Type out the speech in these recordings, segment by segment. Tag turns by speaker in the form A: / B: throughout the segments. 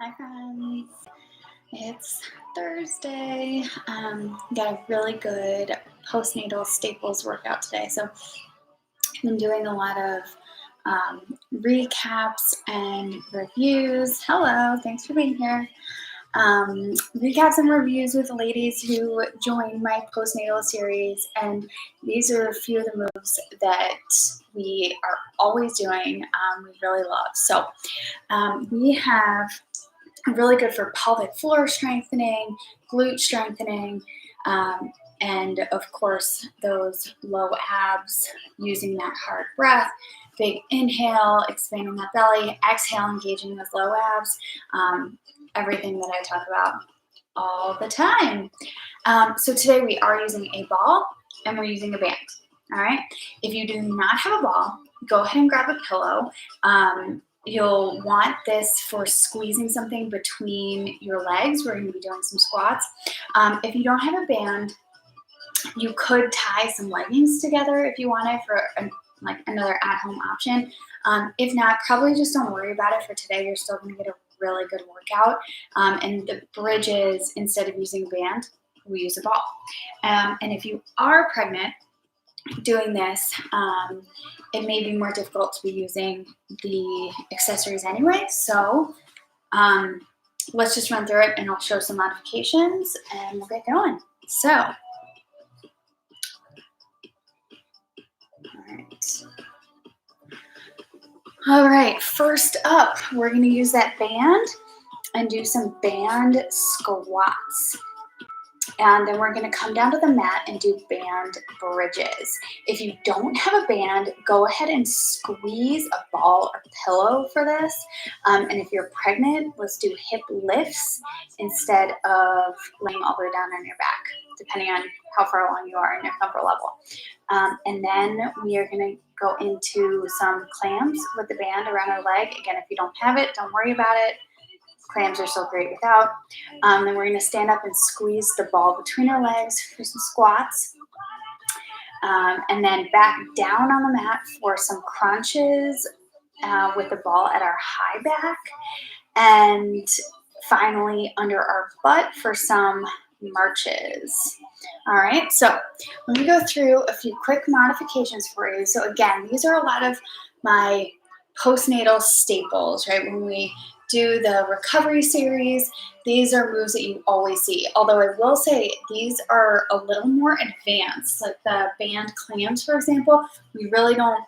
A: Hi friends, it's Thursday. Got a really good postnatal staples workout today. So I've been doing a lot of recaps and reviews. Hello, thanks for being here. Recaps and reviews with ladies who joined my postnatal series, and these are a few of the moves that we are always doing. We really love. So we have really good for pelvic floor strengthening, glute strengthening, and of course those low abs using that hard breath. Big inhale, expanding that belly, exhale, engaging those low abs. Everything that I talk about all the time. So today we are using a ball and we're using a band. All right. If you do not have a ball, go ahead and grab a pillow. You'll want this for squeezing something between your legs. We're going to be doing some squats. If you don't have a band, you could tie some leggings together if you wanted for like another at-home option. If not, probably just don't worry about it for today. You're still going to get a really good workout. And the bridges, instead of using a band, we use a ball. And if you are pregnant, doing this, it may be more difficult to be using the accessories anyway. So let's just run through it and I'll show some modifications and we'll get going. So, all right. All right, first up, we're going to use that band and do some band squats. And then we're going to come down to the mat and do band bridges. If you don't have a band, go ahead and squeeze a ball or pillow for this. And if you're pregnant, let's do hip lifts instead of laying all the way down on your back, depending on how far along you are in your comfort level. And then we are going to go into some clams with the band around our leg. Again, if you don't have it, don't worry about it. Clams are so great without. Then we're going to stand up and squeeze the ball between our legs for some squats. And then back down on the mat for some crunches with the ball at our high back. And finally under our butt for some marches. All right, so let me go through a few quick modifications for you. So again, these are a lot of my postnatal staples, right? When we do the recovery series, these are moves that you always see. Although I will say these are a little more advanced, like the band clams, for example. We really don't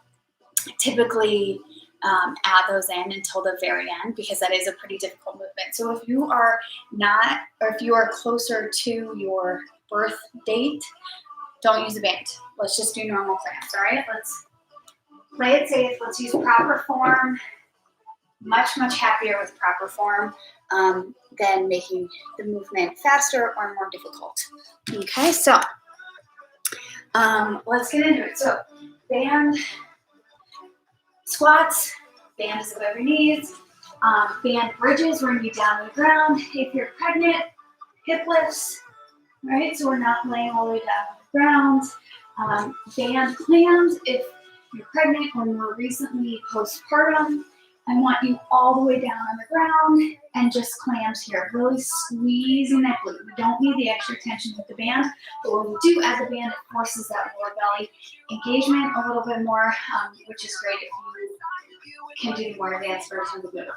A: typically add those in until the very end because that is a pretty difficult movement. So if you are not, or if you are closer to your birth date, don't use a band. Let's just do normal clams, all right? Let's play it safe. Let's use proper form. Much, much happier with proper form than making the movement faster or more difficult. Okay, so let's get into it. So band squats, band is above your knees. Band bridges, we're going to be down on the ground. If you're pregnant, hip lifts, right? So we're not laying all the way down on the ground. Band clams, if you're pregnant or more recently postpartum, I want you all the way down on the ground and just clams here, really squeezing that glute. We don't need the extra tension with the band, but when we do add the band, it forces that lower belly engagement a little bit more, which is great if you can do the more advanced version of the glute.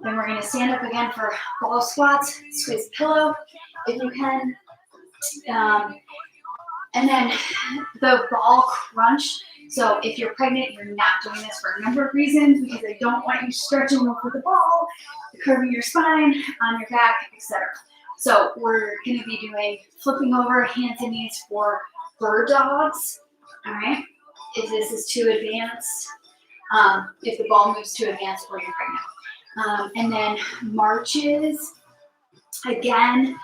A: Then we're going to stand up again for ball squats, squeeze the pillow if you can. And then the ball crunch. So if you're pregnant, you're not doing this for a number of reasons because I don't want you stretching over the ball, curving your spine, on your back, etc. So we're going to be doing flipping over hands and knees for bird dogs. All right. If this is too advanced, if the ball moves too advanced or you're pregnant. And then marches. Again,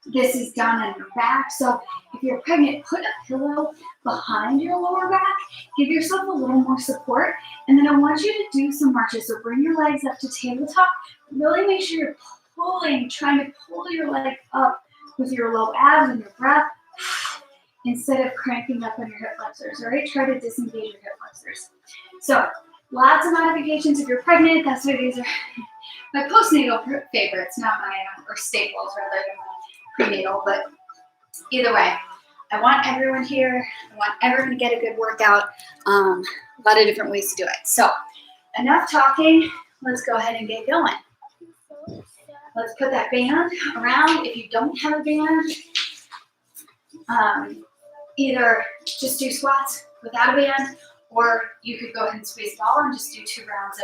A: this is done on your back. So if you're pregnant, put a pillow behind your lower back. Give yourself a little more support. And then I want you to do some marches. So bring your legs up to tabletop. Really make sure you're pulling, trying to pull your leg up with your low abs and your breath instead of cranking up on your hip flexors. All right, try to disengage your hip flexors. So lots of modifications if you're pregnant. That's why these are my postnatal favorites, not my, or staples rather than my prenatal, but either way, I want everyone here. I want everyone to get a good workout. A lot of different ways to do it. So enough talking. Let's go ahead and get going. Let's put that band around. If you don't have a band, either just do squats without a band, or you could go ahead and squeeze it all and just do 2 rounds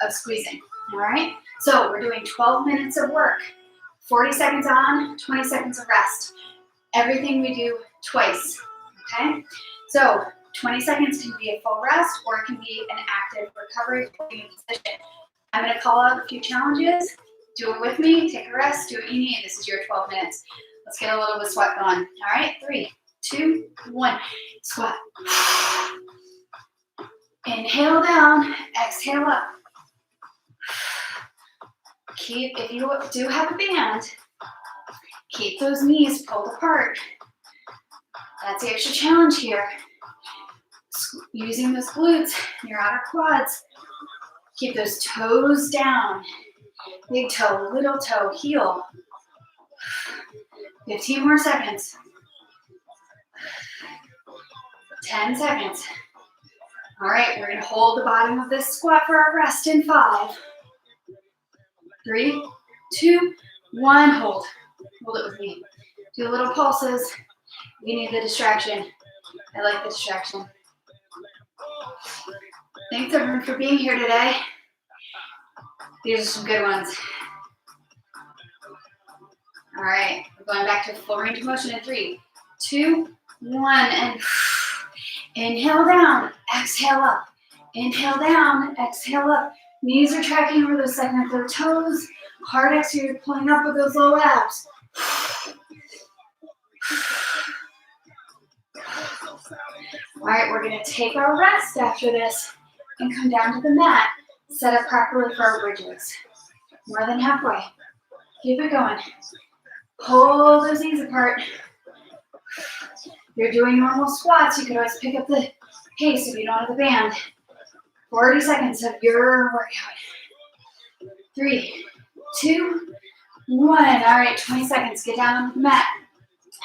A: of squeezing. All right? So we're doing 12 minutes of work. 40 seconds on, 20 seconds of rest. Everything we do twice, okay? So 20 seconds can be a full rest, or it can be an active recovery holding position. I'm gonna call out a few challenges. Do it with me, take a rest, do what you need. This is your 12 minutes. Let's get a little bit of sweat going. All right, 3, 2, 1, squat. Inhale down, exhale up. If you do have a band, keep those knees pulled apart. That's the extra challenge here. Using those glutes and your outer quads. Keep those toes down. Big toe, little toe, heel. 15 more seconds. 10 seconds. All right, we're gonna hold the bottom of this squat for our rest in 5, 3, 2, 1, hold. Hold it with me. Do little pulses. You need the distraction. I like the distraction. Thanks everyone for being here today. These are some good ones. All right, we're going back to full range of motion in 3, 2, 1, and inhale down, exhale up. Inhale down, exhale up. Knees are tracking over those second and third toes. Hard exhale, you're pulling up with those low abs. All right, we're gonna take our rest after this and come down to the mat, set up properly for our bridges. More than halfway. Keep it going. Pull those knees apart. If you're doing normal squats, you could always pick up the pace if you don't have the band. 40 seconds of your workout. 3, 2, 1. All right, 20 seconds. Get down on the mat.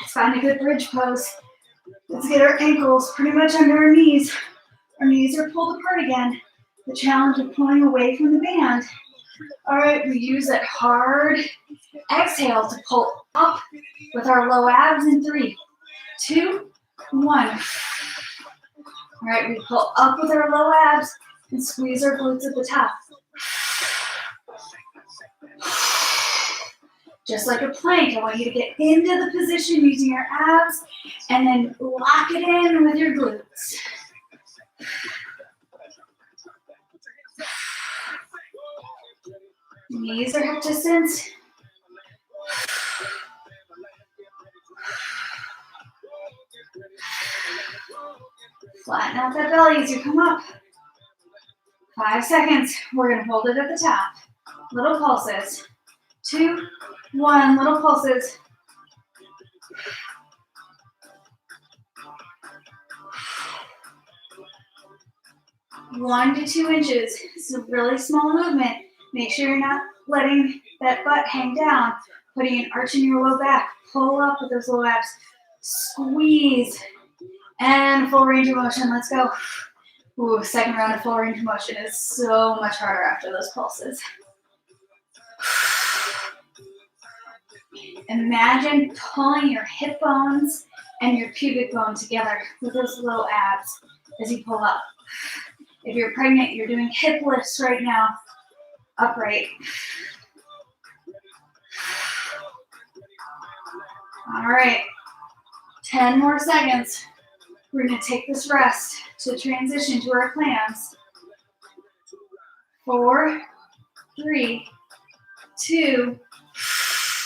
A: Let's find a good bridge pose. Let's get our ankles pretty much under our knees. Our knees are pulled apart again. The challenge of pulling away from the band. All right, we use that hard exhale to pull up with our low abs in 3, 2, 1. All right, we pull up with our low abs and squeeze our glutes at the top. Just like a plank, I want you to get into the position using your abs and then lock it in with your glutes. Knees are hip distance. Flatten out that belly as you come up. 5 seconds. We're going to hold it at the top. Little pulses. 2, 1. Little pulses. One to 2 inches. It's a really small movement. Make sure you're not letting that butt hang down. Putting an arch in your low back. Pull up with those low abs. Squeeze. And full range of motion. Let's go. Ooh, second round of full range of motion is so much harder after those pulses. Imagine pulling your hip bones and your pubic bone together with those little abs as you pull up. If you're pregnant, you're doing hip lifts right now. Upright. All right. 10 more seconds. We're going to take this rest to transition to our clams. 4, 3, 2,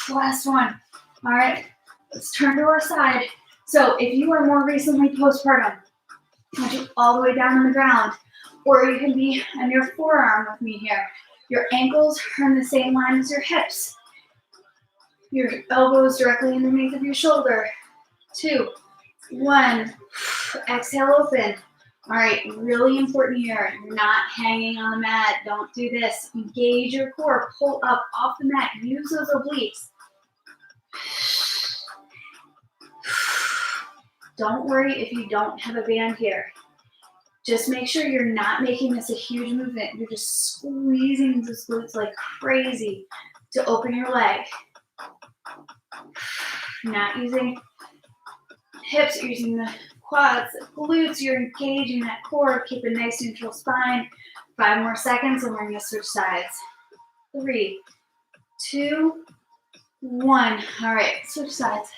A: last one. All right, let's turn to our side. So if you are more recently postpartum, I want you all the way down on the ground, or you can be on your forearm with me here. Your ankles are in the same line as your hips. Your elbows directly underneath of your shoulder. 2, 1, exhale, open. All right, really important here. You're not hanging on the mat. Don't do this. Engage your core. Pull up off the mat. Use those obliques. Don't worry if you don't have a band here. Just make sure you're not making this a huge movement. You're just squeezing those glutes like crazy to open your leg. Not using hips, you're using the quads, the glutes, you're engaging that core. Keep a nice neutral spine. 5 more seconds and we're gonna switch sides. 3, 2, 1. All right, switch sides.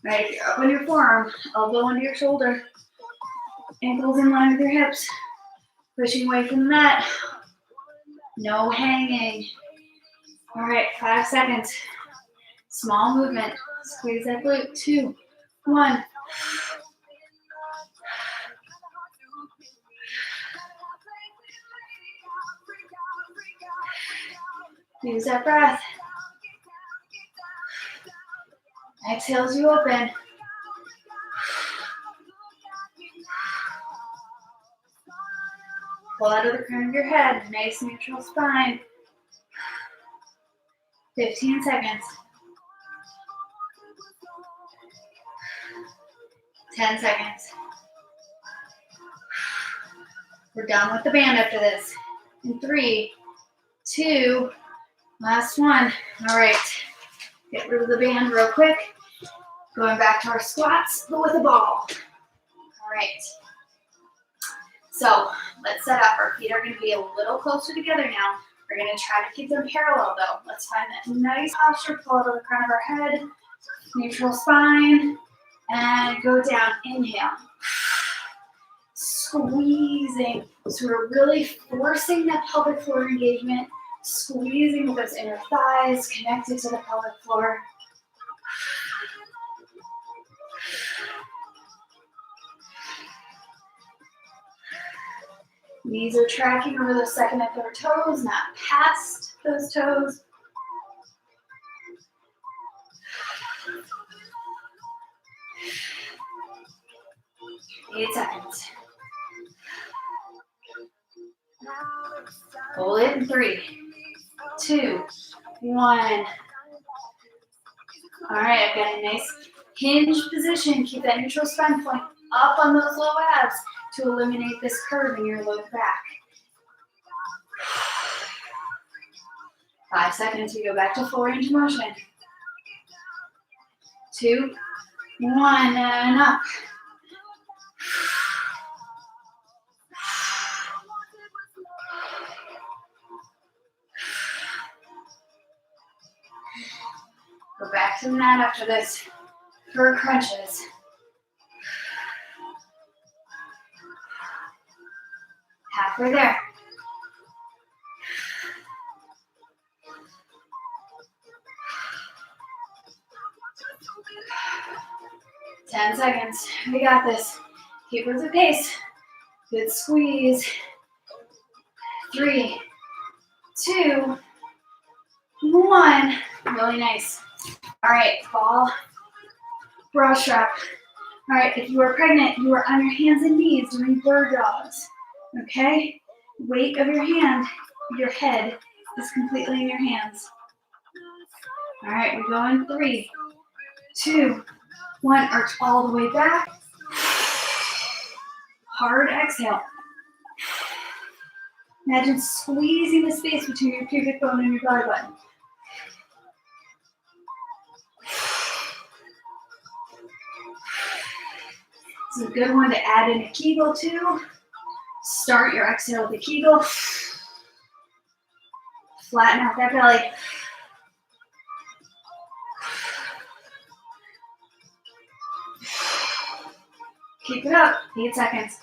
A: All right, if you're up on your forearm, elbow under your shoulder, ankles in line with your hips, pushing away from the mat. No hanging. All right, 5 seconds. Small movement. Squeeze that glute. 2, 1. Use that breath. Exhale as you open. Pull out of the crown of your head. Nice neutral spine. 15 seconds. 10 seconds. We're done with the band after this. In 3, 2, last one. All right. Get rid of the band real quick. Going back to our squats, but with a ball. All right. So let's set up. Our feet are going to be a little closer together now. We're going to try to keep them parallel though. Let's find that nice posture. Pull out of the crown of our head. Neutral spine. And go down. Inhale. Squeezing. So we're really forcing that pelvic floor engagement. Squeezing with those inner thighs connected to the pelvic floor. Knees are tracking over those second and third toes, not past those toes. Eight seconds. Hold it in 3, 2, 1. All right, I've got a nice hinge position. Keep that neutral spine point up on those low abs to eliminate this curve in your low back. 5 seconds, we go back to full range of motion. 2, 1, and up. Go back to the mat after this for crunches. Halfway there. Ten seconds. We got this. Keep with the pace. Good squeeze. 3, 2, 1. Really nice. All right, ball, bra strap. All right, if you are pregnant, you are on your hands and knees doing bird dogs. Okay? Weight of your hand, your head is completely in your hands. All right, we go in 3, 2, 1. Arch all the way back. Hard exhale. Imagine squeezing the space between your pubic bone and your belly button. It's a good one to add in a Kegel too. Start your exhale with a Kegel. Flatten out that belly. Keep it up. 8 seconds.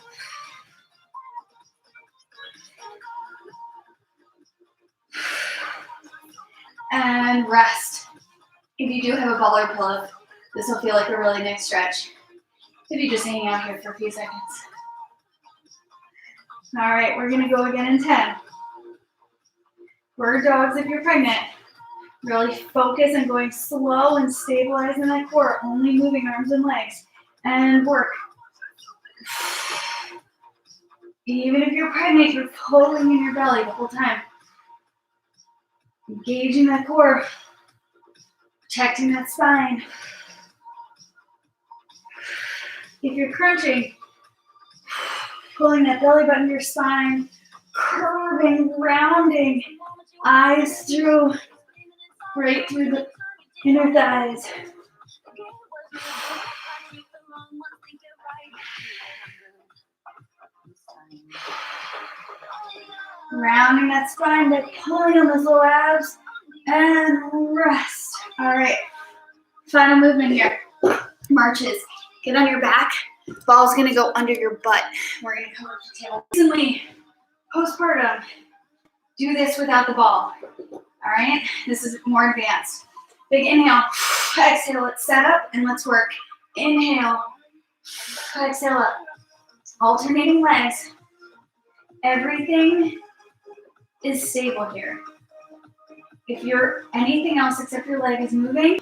A: And rest. If you do have a ball or pillow, this will feel like a really nice stretch. If you just hang out here for a few seconds. All right, we're gonna go again in 10. Bird dogs if you're pregnant. Really focus on going slow and stabilizing that core, only moving arms and legs. And work. Even if you're pregnant, you're pulling in your belly the whole time. Engaging that core, protecting that spine. If you're crunching, pulling that belly button to your spine, curving, rounding, eyes through, right through the inner thighs. Rounding that spine by pulling on those low abs and rest. All right, final movement here. Marches. Get on your back. Ball's gonna go under your butt. We're gonna come up to tail. Recently, postpartum, do this without the ball. All right, this is more advanced. Big inhale, exhale, let's set up and let's work. Inhale, exhale up. Alternating legs. Everything is stable here. If you're anything else except your leg is moving,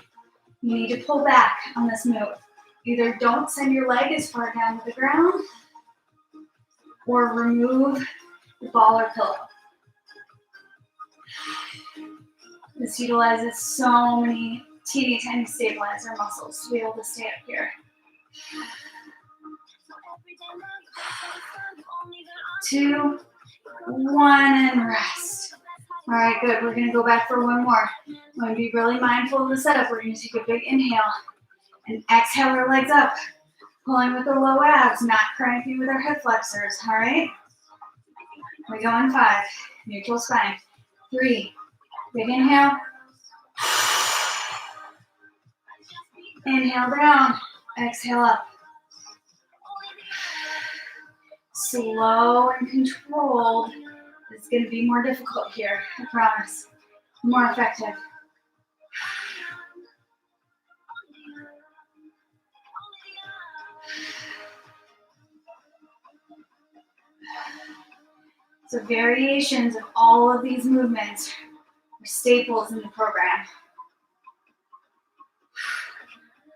A: you need to pull back on this move. Either don't send your leg as far down to the ground or remove the ball or pillow. This utilizes so many teeny tiny stabilizer muscles to be able to stay up here. 2, 1, and rest. All right, good. We're gonna go back for one more. I'm gonna be really mindful of the setup. We're gonna take a big inhale and exhale our legs up, pulling with the low abs, not cranking with our hip flexors, all right? We go in 5, neutral spine. 3, big inhale. Inhale down, exhale up. Slow and controlled. It's gonna be more difficult here, I promise. More effective. So variations of all of these movements are staples in the program.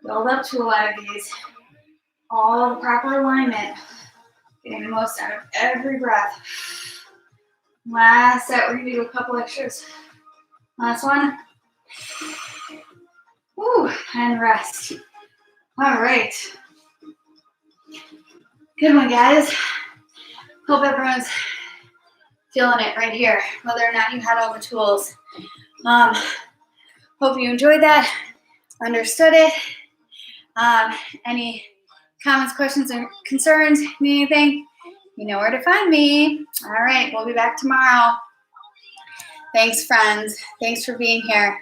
A: Build up to a lot of these. All the proper alignment. Getting the most out of every breath. Last set, we're gonna do a couple extras. Last one. Woo, and rest. All right. Good one, guys. Hope everyone's feeling it right here, whether or not you had all the tools. Hope you enjoyed that, understood it. Any comments, questions, or concerns, need anything, you know where to find me. All right, we'll be back tomorrow. Thanks, friends. Thanks for being here.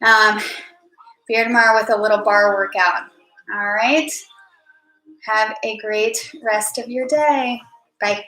A: Be here tomorrow with a little bar workout. All right. Have a great rest of your day. Bye.